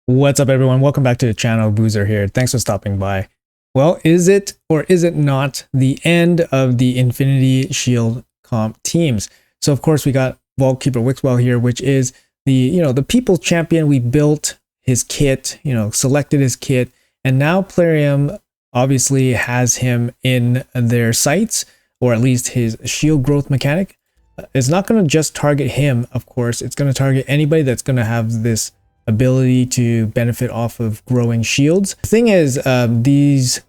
What's up, everyone? Welcome back to the channel. Boozer here. Thanks for stopping by. Well, is it or is it not the end of the Infinity Shield comp teams? So, of course, we got Vault Keeper Wixwell here, which is the people's champion. We built his kit, selected his kit, and now Plarium obviously has him in their sights, or at least his shield growth mechanic. It's not going to just target him, of course. It's going to target anybody that's going to have this ability to benefit off of growing shields. The thing is, these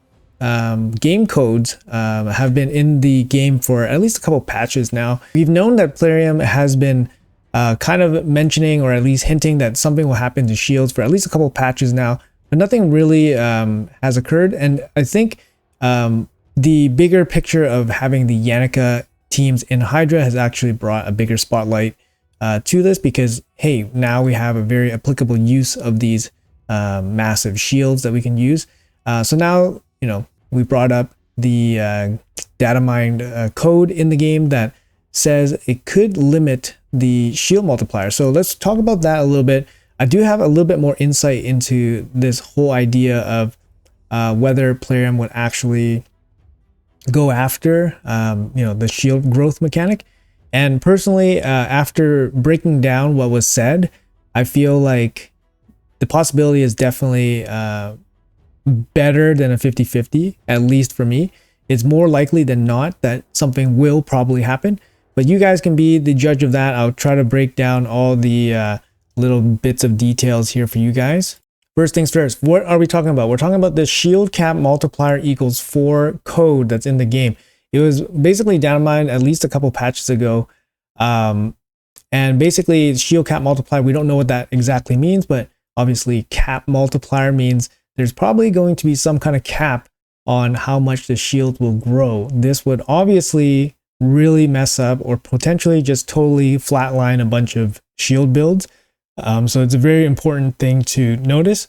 game codes have been in the game for at least a couple patches now. We've known that Plarium has been kind of mentioning, or at least hinting, that something will happen to shields for at least a couple patches now, but nothing really has occurred. And I think the bigger picture of having the Yannicka teams in Hydra has actually brought a bigger spotlight to this, because hey, now we have a very applicable use of these massive shields that we can use. So now we brought up the data mined code in the game that says it could limit the shield multiplier. So let's talk about that a little bit. I do have a little bit more insight into this whole idea of whether Plarium would actually go after the shield growth mechanic. And personally, after breaking down what was said, I feel like the possibility is definitely better than a 50-50, at least for me. It's more likely than not that something will probably happen, but you guys can be the judge of that. I'll try to break down all the little bits of details here for you guys. First things first, what are we talking about? We're talking about the shield cap multiplier equals 4 code that's in the game. It was basically downmined at least a couple patches ago. And basically shield cap multiplier, we don't know what that exactly means, but obviously cap multiplier means there's probably going to be some kind of cap on how much the shield will grow. This would obviously really mess up or potentially just totally flatline a bunch of shield builds. So it's a very important thing to notice.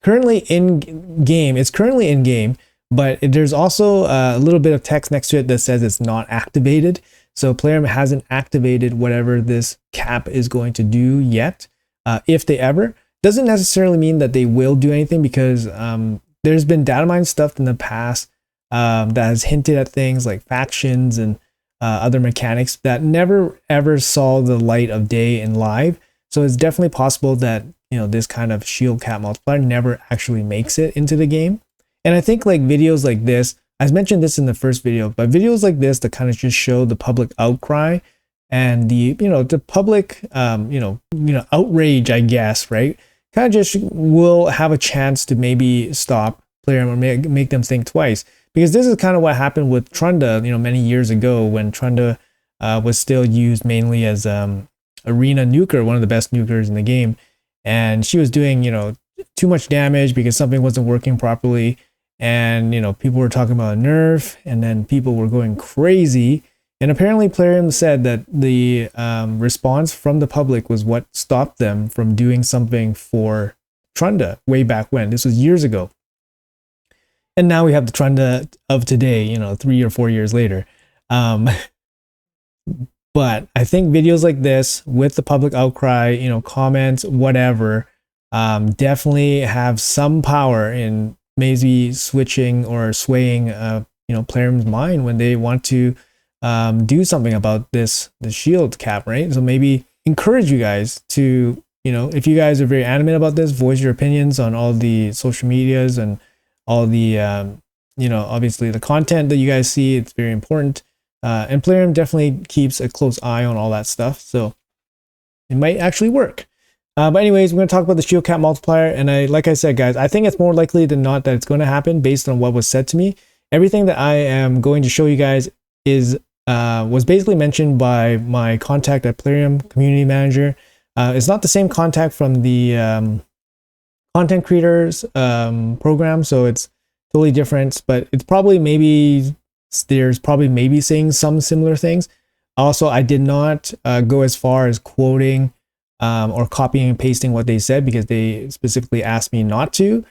Currently in game, but there's also a little bit of text next to it that says it's not activated. So Plarium hasn't activated whatever this cap is going to do yet. If they ever, doesn't necessarily mean that they will do anything, because there's been data mine stuff in the past that has hinted at things like factions and other mechanics that never ever saw the light of day in live. So it's definitely possible that this kind of shield cap multiplier never actually makes it into the game. And I think like videos like this, I mentioned this in the first video, but videos like this that kind of just show the public outcry and the public outrage, I guess, right? Kind of just will have a chance to maybe stop Plarium or make them think twice. Because this is kind of what happened with Trunda, many years ago, when Trunda was still used mainly as arena nuker, one of the best nukers in the game. And she was doing, too much damage because something wasn't working properly. And people were talking about a nerf, and then people were going crazy. And apparently Plarium said that the response from the public was what stopped them from doing something for Trunda way back when. This was years ago. And now we have the Trunda of today, 3 or 4 years later. But I think videos like this with the public outcry, comments, whatever, definitely have some power in maybe switching or swaying Plarium's mind when they want to do something about the shield cap, right? So maybe encourage you guys to, if you guys are very animate about this, voice your opinions on all the social medias and all the obviously the content that you guys see. It's very important, and Plarium definitely keeps a close eye on all that stuff, so it might actually work. But anyways, we're going to talk about the shield cap multiplier. And like I said, guys, I think it's more likely than not that it's going to happen based on what was said to me. Everything that I am going to show you guys was basically mentioned by my contact at Plarium, community manager. It's not the same contact from the content creators program, so it's totally different. But it's probably there's probably saying some similar things. Also, I did not go as far as quoting or copying and pasting what they said, because they specifically asked me not to.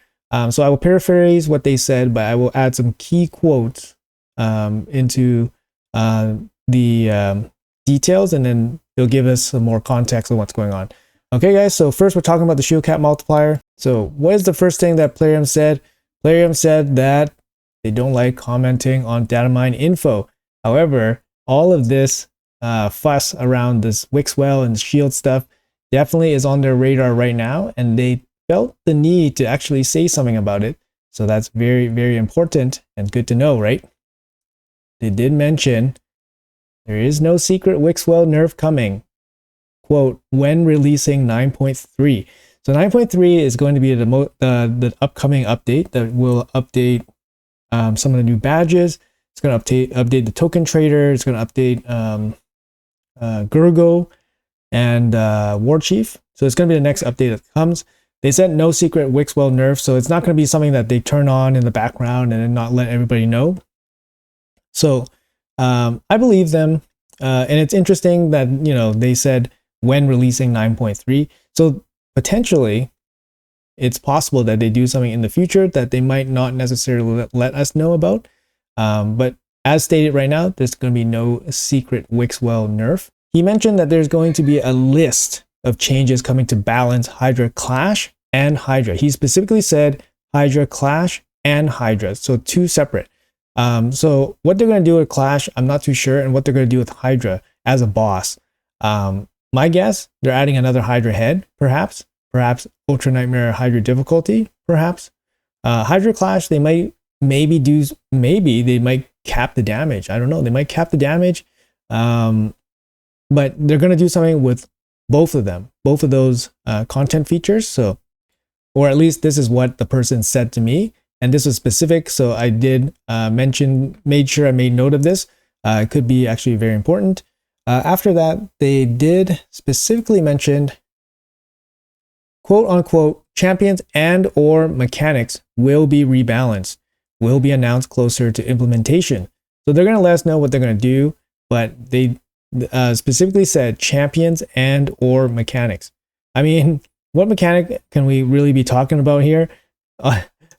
So I will paraphrase what they said, but I will add some key quotes into the details, and then it'll give us some more context on what's going on. Okay, guys, so first we're talking about the shield cap multiplier. So what is the first thing that Plarium said? Plarium said that they don't like commenting on data mine info. However, all of this fuss around this Wixwell and shield stuff definitely is on their radar right now, and they felt the need to actually say something about it. So that's very, very important and good to know, right? They did mention there is no secret Wixwell nerf coming, quote, when releasing 9.3. So 9.3 is going to be the upcoming update that will update some of the new badges. It's going to update the token trader. It's going to update Gurgo and War Chief. So it's going to be the next update that comes. They said no secret Wixwell nerf, so it's not going to be something that they turn on in the background and then not let everybody know. So I believe them, and it's interesting that, you know, they said when releasing 9.3. So potentially it's possible that they do something in the future that they might not necessarily let us know about. But as stated right now, there's going to be no secret Wixwell nerf. He mentioned that there's going to be a list of changes coming to balance Hydra Clash and Hydra. He specifically said Hydra Clash and Hydra, so two separate. So what they're going to do with Clash, I'm not too sure, and what they're going to do with Hydra as a boss. My guess, they're adding another Hydra head, perhaps Ultra Nightmare Hydra difficulty, perhaps. Hydra Clash, they might maybe they might cap the damage. I don't know. They might cap the damage, but they're going to do something with both of them, both of those content features. So, or at least this is what the person said to me, and this was specific. So I did made sure I made note of this. It could be actually very important. After that, they did specifically mention, quote unquote, champions and or mechanics will be rebalanced, will be announced closer to implementation. So they're going to let us know what they're going to do, but they specifically said champions and or mechanics. I mean, what mechanic can we really be talking about here?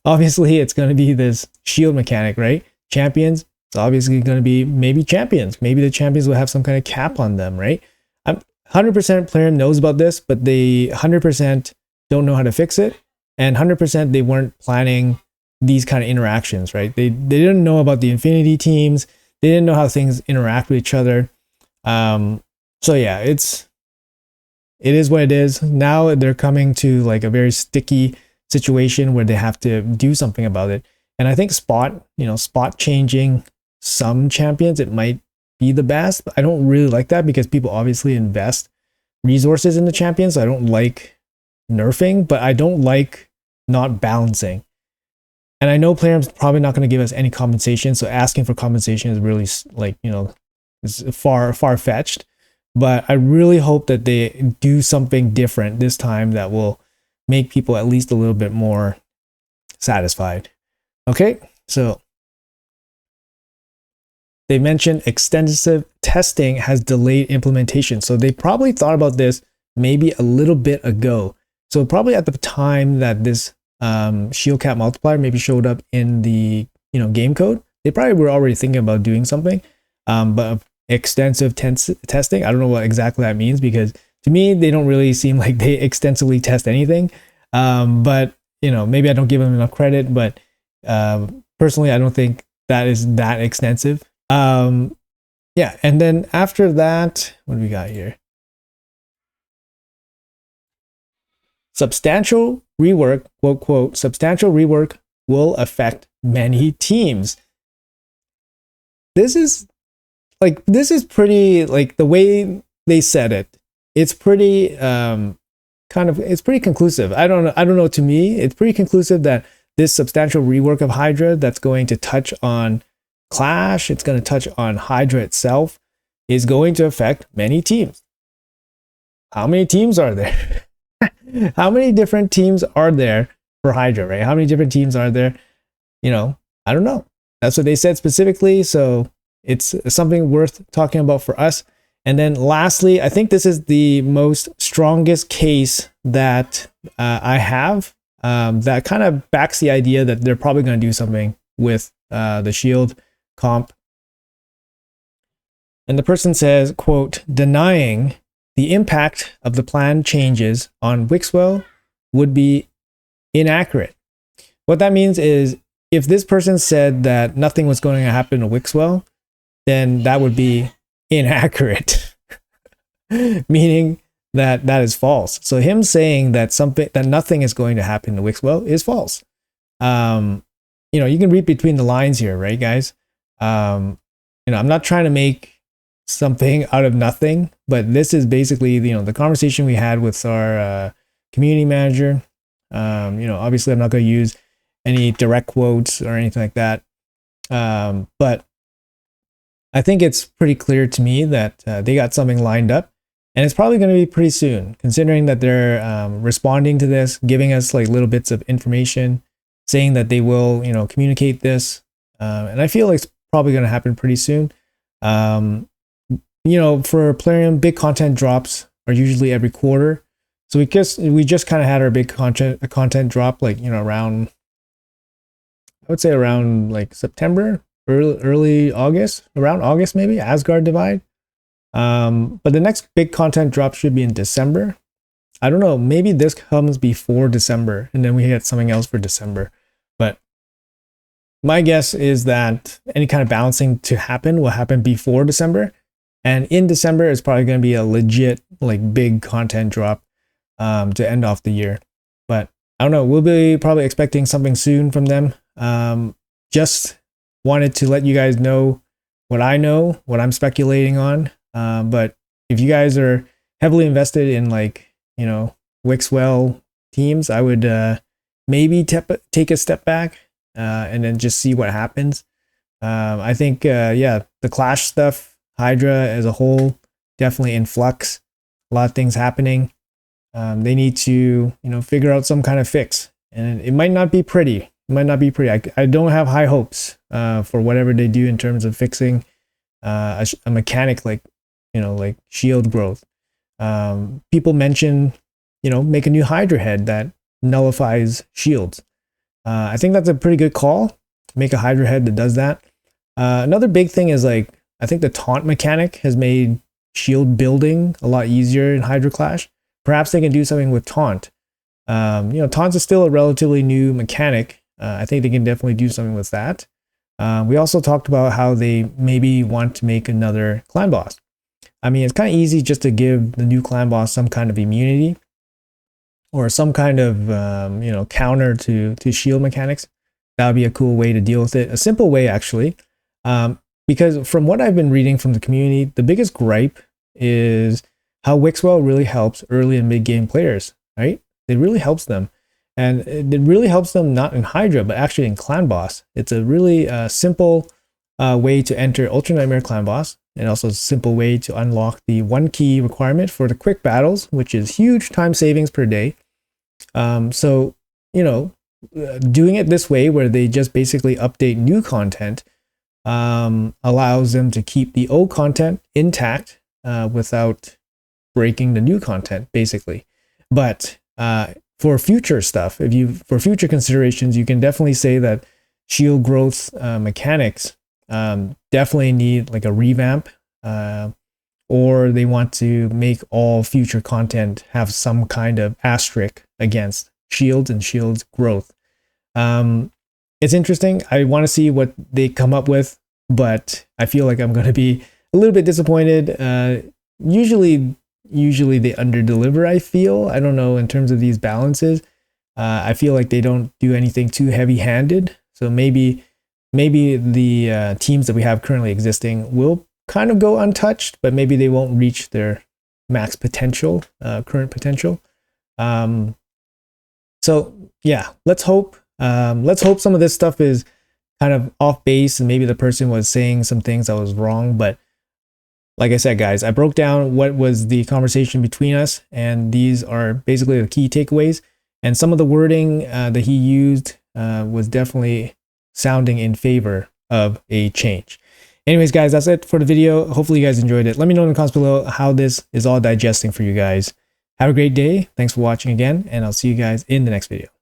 Obviously, it's going to be this shield mechanic, right? Champions, it's obviously going to be maybe champions. Maybe the champions will have some kind of cap on them, right? 100% Plarium knows about this, but they 100% don't know how to fix it. And 100% they weren't planning these kind of interactions, right? They didn't know about the Infinity teams. They didn't know how things interact with each other. So yeah, it is what it is. Now they're coming to like a very sticky situation where they have to do something about it. And I think spot changing some champions, it might be the best. But I don't really like that because people obviously invest resources in the champions. So I don't like nerfing, but I don't like not balancing. And I know Plarium's probably not going to give us any compensation. So asking for compensation is really like, is far-fetched. But I really hope that they do something different this time that will make people at least a little bit more satisfied. Okay, so they mentioned extensive testing has delayed implementation. So they probably thought about this maybe a little bit ago. So probably at the time that this shield cap multiplier maybe showed up in the game code, they probably were already thinking about doing something. But extensive testing, I don't know what exactly that means, because to me they don't really seem like they extensively test anything. But maybe I don't give them enough credit, but personally I don't think that is that extensive. Yeah, and then after that, what do we got here? Substantial rework, quote, quote, substantial rework will affect many teams. This is pretty, like, the way they said it, it's pretty it's pretty conclusive. I don't know, to me it's pretty conclusive that this substantial rework of Hydra that's going to touch on Clash, it's going to touch on Hydra itself, is going to affect many teams. How many teams are there? How many different teams are there for Hydra, right? How many different teams are there? I don't know. That's what they said specifically. So it's something worth talking about for us. And then lastly, I think this is the most strongest case that I have that kind of backs the idea that they're probably going to do something with the shield comp. And the person says, quote, denying the impact of the plan changes on Wixwell would be inaccurate. What that means is if this person said that nothing was going to happen to Wixwell, then that would be inaccurate, meaning that that is false. So him saying that nothing is going to happen to Wixwell is false. You know, you can read between the lines here, right, guys? You know, I'm not trying to make something out of nothing, but this is basically, you know, the conversation we had with our community manager. You know, obviously I'm not going to use any direct quotes or anything like that. But I think it's pretty clear to me that they got something lined up, and it's probably going to be pretty soon, considering that they're responding to this, giving us like little bits of information, saying that they will, you know, communicate this. And I feel like it's probably going to happen pretty soon. You know, for Plarium, big content drops are usually every quarter. So we just kind of had our big content drop, like, you know, around, I would say around like September, early August, around August maybe, Asgard Divide. But the next big content drop should be in December. I don't know, maybe this comes before December and then we get something else for December. But my guess is that any kind of balancing to happen will happen before December. And in December, it's probably going to be a legit, like, big content drop to end off the year. But I don't know. We'll be probably expecting something soon from them. Just wanted to let you guys know what I know, what I'm speculating on. But if you guys are heavily invested in, like, you know, Wixwell teams, I would maybe take a step back and then just see what happens. I think, yeah, the Clash stuff, Hydra as a whole, definitely in flux. A lot of things happening. They need to, you know, figure out some kind of fix, and it might not be pretty. It might not be pretty. I don't have high hopes for whatever they do in terms of fixing a mechanic like, you know, like shield growth. People mention, you know, make a new Hydra head that nullifies shields. I think that's a pretty good call. Make a Hydra head that does that. Another big thing is, like, I think the taunt mechanic has made shield building a lot easier in Hydra Clash. Perhaps they can do something with taunt. You know, taunt is still a relatively new mechanic. I think they can definitely do something with that. We also talked about how they maybe want to make another clan boss. I mean, it's kind of easy just to give the new clan boss some kind of immunity or some kind of, you know, counter to shield mechanics. That would be a cool way to deal with it. A simple way, actually. Because from what I've been reading from the community, the biggest gripe is how Wixwell really helps early and mid-game players, right? It really helps them. And it really helps them not in Hydra, but actually in Clan Boss. It's a really simple way to enter Ultra Nightmare Clan Boss, and also a simple way to unlock the 1 key requirement for the quick battles, which is huge time savings per day. So, you know, doing it this way, where they just basically update new content, allows them to keep the old content intact without breaking the new content, basically. But for future stuff, for future considerations, you can definitely say that shield growth mechanics definitely need like a revamp, or they want to make all future content have some kind of asterisk against shields and shields growth. It's interesting. I want to see what they come up with, but I feel like I'm going to be a little bit disappointed. Usually they underdeliver, I feel. I don't know, in terms of these balances. I feel like they don't do anything too heavy-handed. So maybe the teams that we have currently existing will kind of go untouched, but maybe they won't reach their max potential, current potential. So yeah, let's hope some of this stuff is kind of off base, and maybe the person was saying some things that was wrong. But like I said, guys, I broke down what was the conversation between us, and these are basically the key takeaways. And some of the wording that he used was definitely sounding in favor of a change. Anyways, guys, that's it for the video. Hopefully you guys enjoyed it. Let me know in the comments below how this is all digesting for you guys. Have a great day. Thanks for watching again, and I'll see you guys in the next video.